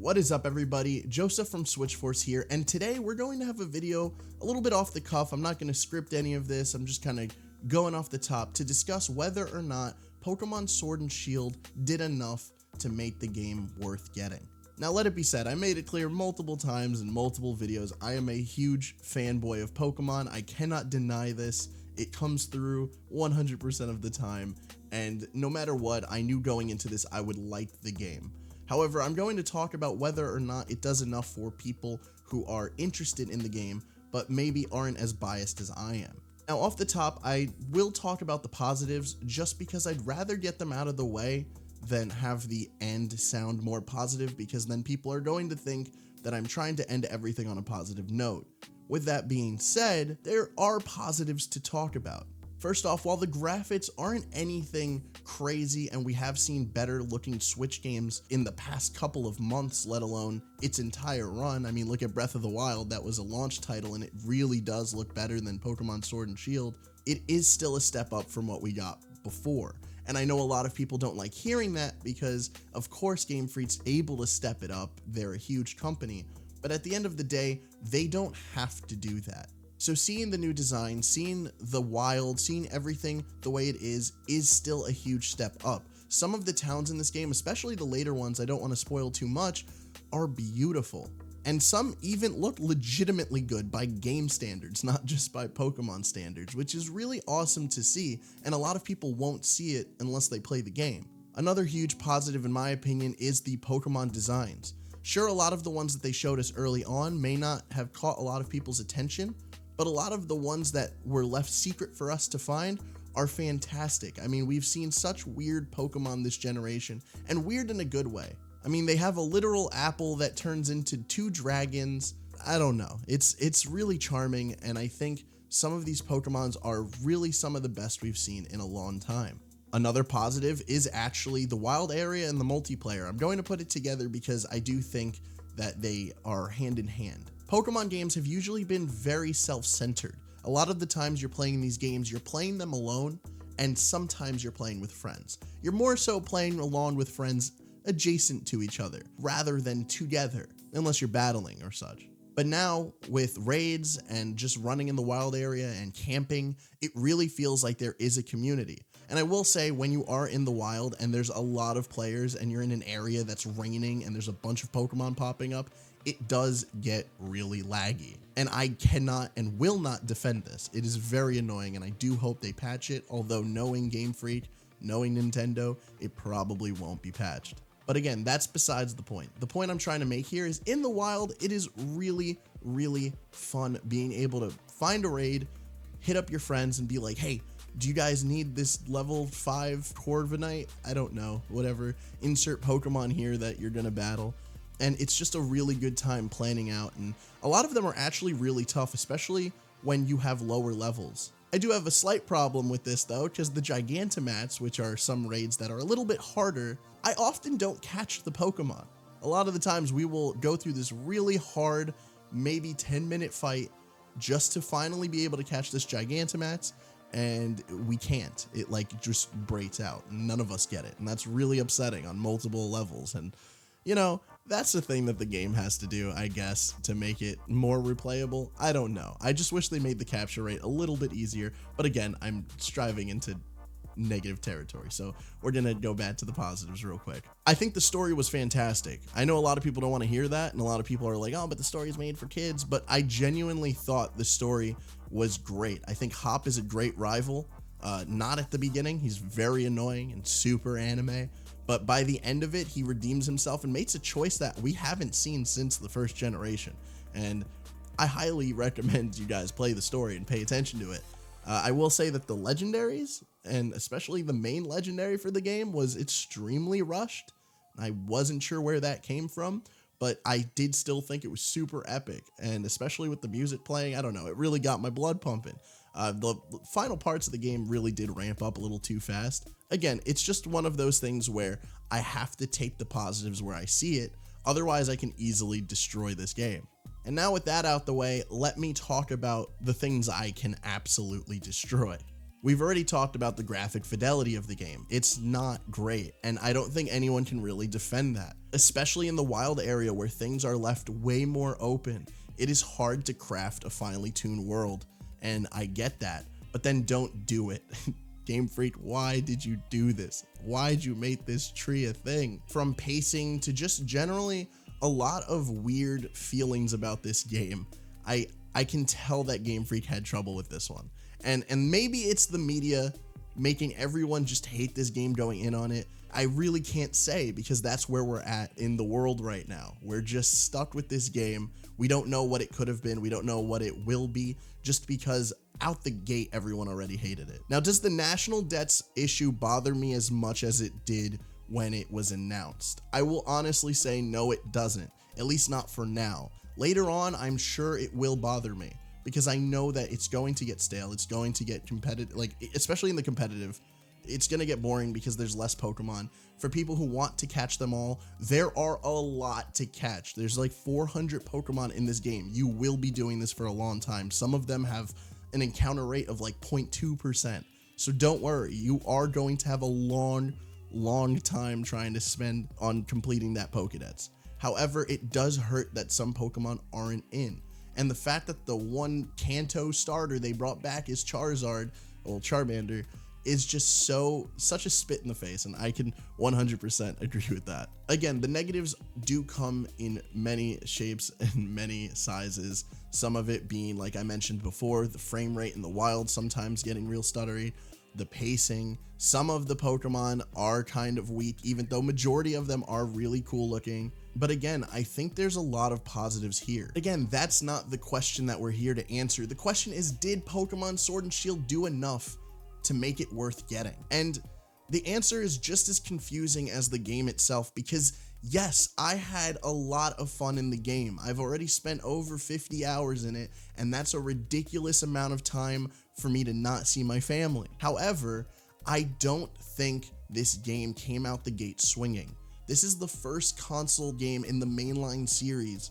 What is up, everybody? Joseph from Switchforce here, and today we're going to have a video a little bit off the cuff. I'm not going to script any of this. I'm just kind of going off the top to discuss whether or not Pokemon Sword and Shield did enough to make the game worth getting. Now, let it be said, I made it clear multiple times in multiple videos, I am a huge fanboy of Pokemon. I cannot deny this. It comes through 100% of the time, and no matter what, I knew going into this I would like the game. However, I'm going to talk about whether or not it does enough for people who are interested in the game, but maybe aren't as biased as I am. Now, off the top, I will talk about the positives just because I'd rather get them out of the way than have the end sound more positive, because then people are going to think that I'm trying to end everything on a positive note. With that being said, there are positives to talk about. First off, while the graphics aren't anything crazy and we have seen better looking Switch games in the past couple of months, let alone its entire run. I mean, look at Breath of the Wild, that was a launch title and it really does look better than Pokemon Sword and Shield. It is still a step up from what we got before. And I know a lot of people don't like hearing that because, of course, Game Freak's able to step it up. They're a huge company. But at the end of the day, they don't have to do that. So seeing the new design, seeing the wild, seeing everything the way it is still a huge step up. Some of the towns in this game, especially the later ones, I don't want to spoil too much, are beautiful. And some even look legitimately good by game standards, not just by Pokemon standards, which is really awesome to see, and a lot of people won't see it unless they play the game. Another huge positive, in my opinion, is the Pokemon designs. Sure, a lot of the ones that they showed us early on may not have caught a lot of people's attention, but a lot of the ones that were left secret for us to find are fantastic. I mean, we've seen such weird Pokemon this generation, and weird in a good way. I mean, they have a literal apple that turns into two dragons. I don't know. It's really charming, and I think some of these Pokemons are really some of the best we've seen in a long time. Another positive is actually the wild area and the multiplayer. I'm going to put it together because I do think that they are hand in hand. Pokemon games have usually been very self-centered. A lot of the times you're playing these games, you're playing them alone, and sometimes you're playing with friends. You're more so playing along with friends adjacent to each other, rather than together, unless you're battling or such. But now, with raids and just running in the wild area and camping, it really feels like there is a community. And I will say, when you are in the wild and there's a lot of players and you're in an area that's raining and there's a bunch of Pokemon popping up, it does get really laggy. And I cannot and will not defend this. It is very annoying, and I do hope they patch it, although knowing Game Freak, knowing Nintendo, it probably won't be patched. But again, that's besides the point. The point I'm trying to make here is in the wild, it is really, really fun being able to find a raid, hit up your friends and be like, hey, do you guys need this level 5 Corviknight? I don't know, whatever. Insert Pokemon here that you're gonna battle. And it's just a really good time planning out, and a lot of them are actually really tough, especially when you have lower levels. I do have a slight problem with this though, because the Gigantomats, which are some raids that are a little bit harder, I often don't catch the Pokemon. A lot of the times we will go through this really hard, maybe 10-minute fight just to finally be able to catch this Gigantomats, and we can't. It like just breaks out. None of us get it, and that's really upsetting on multiple levels. And you know, that's the thing that the game has to do, I guess, to make it more replayable. I don't know. I just wish they made the capture rate a little bit easier. But again, I'm striving into negative territory, so we're gonna go back to the positives real quick. I think the story was fantastic. I know a lot of people don't want to hear that, and a lot of people are like, oh, but the story is made for kids. But I genuinely thought the story was great. I think Hop is a great rival. Not at the beginning. He's very annoying and super anime. But by the end of it, he redeems himself and makes a choice that we haven't seen since the first generation. And I highly recommend you guys play the story and pay attention to it. I will say that the legendaries, and especially the main legendary for the game, was extremely rushed. I wasn't sure where that came from, but I did still think it was super epic. And especially with the music playing, I don't know, it really got my blood pumping. The final parts of the game really did ramp up a little too fast. Again, it's just one of those things where I have to take the positives where I see it, otherwise I can easily destroy this game. And now with that out the way, let me talk about the things I can absolutely destroy. We've already talked about the graphic fidelity of the game. It's not great, and I don't think anyone can really defend that. especially in the wild area where things are left way more open. It is hard to craft a finely tuned world, and I get that, but then don't do it. Game Freak, why did you do this? Why'd you make this tree a thing? From pacing to just generally a lot of weird feelings about this game. I can tell that Game Freak had trouble with this one. And maybe it's the media making everyone just hate this game going in on it. I really can't say, because that's where we're at in the world right now. We're just stuck with this game. We don't know what it could have been. We don't know what it will be, just because out the gate, everyone already hated it. Now, does the national debts issue bother me as much as it did when it was announced? I will honestly say no, it doesn't, at least not for now. Later on, I'm sure it will bother me, because I know that it's going to get stale. It's going to get competitive, like especially in the competitive. It's going to get boring because there's less Pokemon. For people who want to catch them all, there are a lot to catch. There's like 400 Pokemon in this game. You will be doing this for a long time. Some of them have an encounter rate of like 0.2%. So don't worry, you are going to have a long time trying to spend on completing that Pokédex. However, it does hurt that some Pokemon aren't in. And the fact that the one Kanto starter they brought back is Charizard, well, Charmander, is just such a spit in the face, and I can 100% agree with that. Again, the negatives do come in many shapes and many sizes. Some of it being, like I mentioned before, the frame rate in the wild sometimes getting real stuttery, the pacing. Some of the Pokemon are kind of weak, even though majority of them are really cool looking. But again, I think there's a lot of positives here. Again, that's not the question that we're here to answer. The question is, did Pokemon Sword and Shield do enough to make it worth getting? And the answer is just as confusing as the game itself, because yes, I had a lot of fun in the game. I've already spent over 50 hours in it, and that's a ridiculous amount of time for me to not see my family. However, I don't think this game came out the gate swinging. This is the first console game in the mainline series,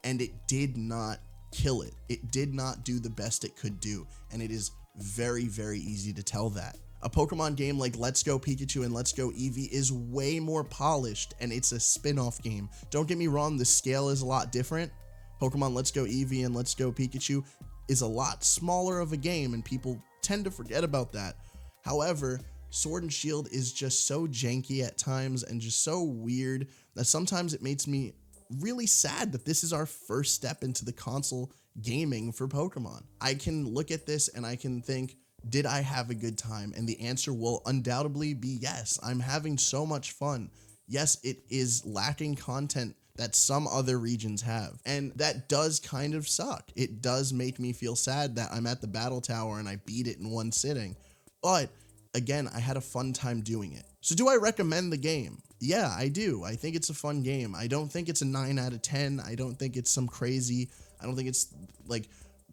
and it did not kill it. It did not do the best it could do, and it is very easy to tell that. A Pokemon game like Let's Go Pikachu and Let's Go Eevee is way more polished, and it's a spin-off game. Don't get me wrong, the scale is a lot different. Pokemon Let's Go Eevee and Let's Go Pikachu is a lot smaller of a game, and people tend to forget about that. However, Sword and Shield is just so janky at times and just so weird that sometimes it makes me really sad that this is our first step into the console gaming for Pokemon. I can look at this and I can think, did I have a good time? And the answer will undoubtedly be yes. I'm having so much fun. Yes, it is lacking content that some other regions have, and that does kind of suck. It does make me feel sad that I'm at the battle tower and I beat it in one sitting, but again, I had a fun time doing it. So do I recommend the game? Yeah, I do. I think it's a fun game. I don't think it's a 9 out of 10. I don't think it's some crazy, I don't think it's like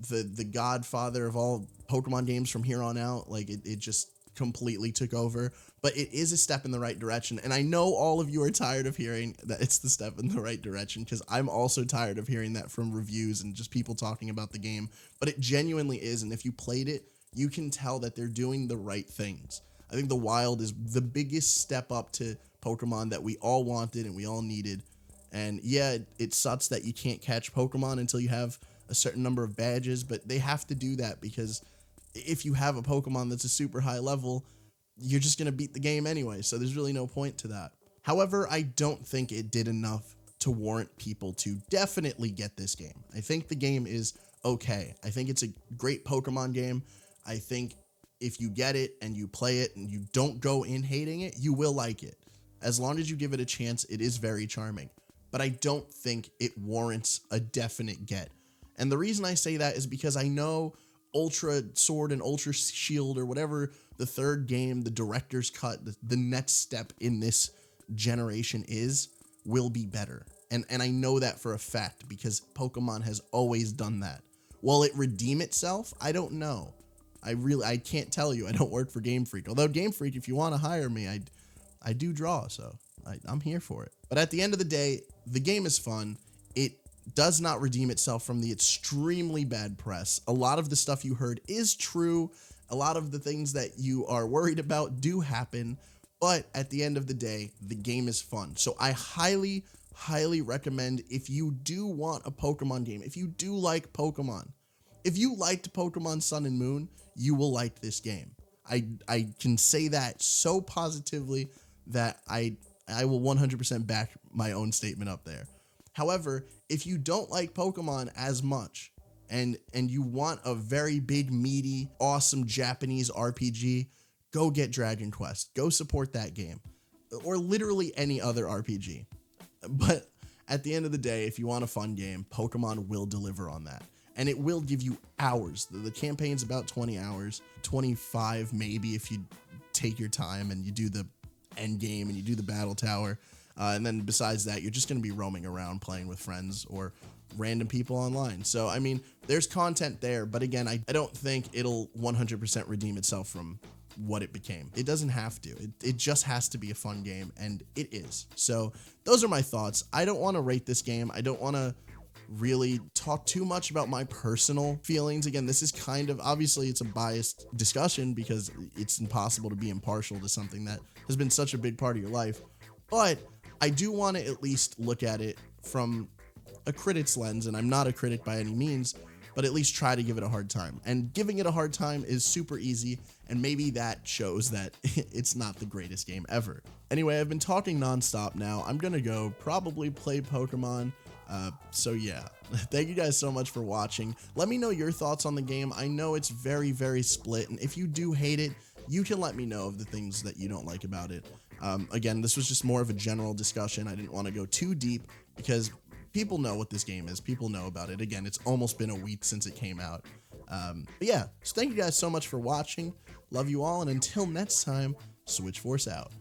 the godfather of all Pokemon games from here on out. Like it just completely took over, but it is a step in the right direction. And I know all of you are tired of hearing that it's the step in the right direction, because I'm also tired of hearing that from reviews and just people talking about the game, but it genuinely is. And if you played it, you can tell that they're doing the right things. I think the wild is the biggest step up to Pokemon that we all wanted and we all needed. And yeah, it sucks that you can't catch Pokemon until you have a certain number of badges, but they have to do that, because if you have a Pokemon that's a super high level, you're just going to beat the game anyway, so there's really no point to that. However, I don't think it did enough to warrant people to definitely get this game. I think the game is okay. I think it's a great Pokemon game. I think if you get it and you play it and you don't go in hating it, you will like it. As long as you give it a chance, it is very charming. But I don't think it warrants a definite get. And the reason I say that is because I know Ultra Sword and Ultra Shield, or whatever the third game, the director's cut, the next step in this generation will be better. And I know that for a fact, because Pokemon has always done that. Will it redeem itself? I don't know. I can't tell you. I don't work for Game Freak. Although Game Freak, if you want to hire me, I do draw, so I'm here for it. But at the end of the day, the game is fun. It does not redeem itself from the extremely bad press. A lot of the stuff you heard is true. A lot of the things that you are worried about do happen, But at the end of the day, the game is fun. So I highly, highly recommend, if you do want a Pokemon game, if you do like Pokemon, if you liked Pokemon Sun and Moon, you will like this game. I can say that so positively that I will 100% back my own statement up there. However, if you don't like Pokemon as much, and you want a very big, meaty, awesome Japanese RPG, go get Dragon Quest. Go support that game. Or literally any other RPG. But at the end of the day, if you want a fun game, Pokemon will deliver on that. And it will give you hours. The campaign's about 20 hours, 25 maybe if you take your time and you do the end game and you do the battle tower. And then besides that, you're just going to be roaming around playing with friends or random people online. So, I mean, there's content there. But again, I don't think it'll 100% redeem itself from what it became. It doesn't have to. It just has to be a fun game, and it is. So those are my thoughts. I don't want to rate this game. I don't want to really talk too much about my personal feelings. Again, this is kind of, obviously it's a biased discussion because it's impossible to be impartial to something that has been such a big part of your life. But I do want to at least look at it from a critic's lens, and I'm not a critic by any means, but at least try to give it a hard time. And giving it a hard time is super easy, and maybe that shows that it's not the greatest game ever. Anyway, I've been talking nonstop now. I'm gonna go probably play Pokemon. So yeah, thank you guys so much for watching. Let me know your thoughts on the game. I know it's very, very split, and if you do hate it, you can let me know of the things that you don't like about it. Again, this was just more of a general discussion. I didn't want to go too deep because people know what this game is. People know about it. Again, it's almost been a week since it came out. But yeah, so thank you guys so much for watching. Love you all, and until next time, Switch Force out.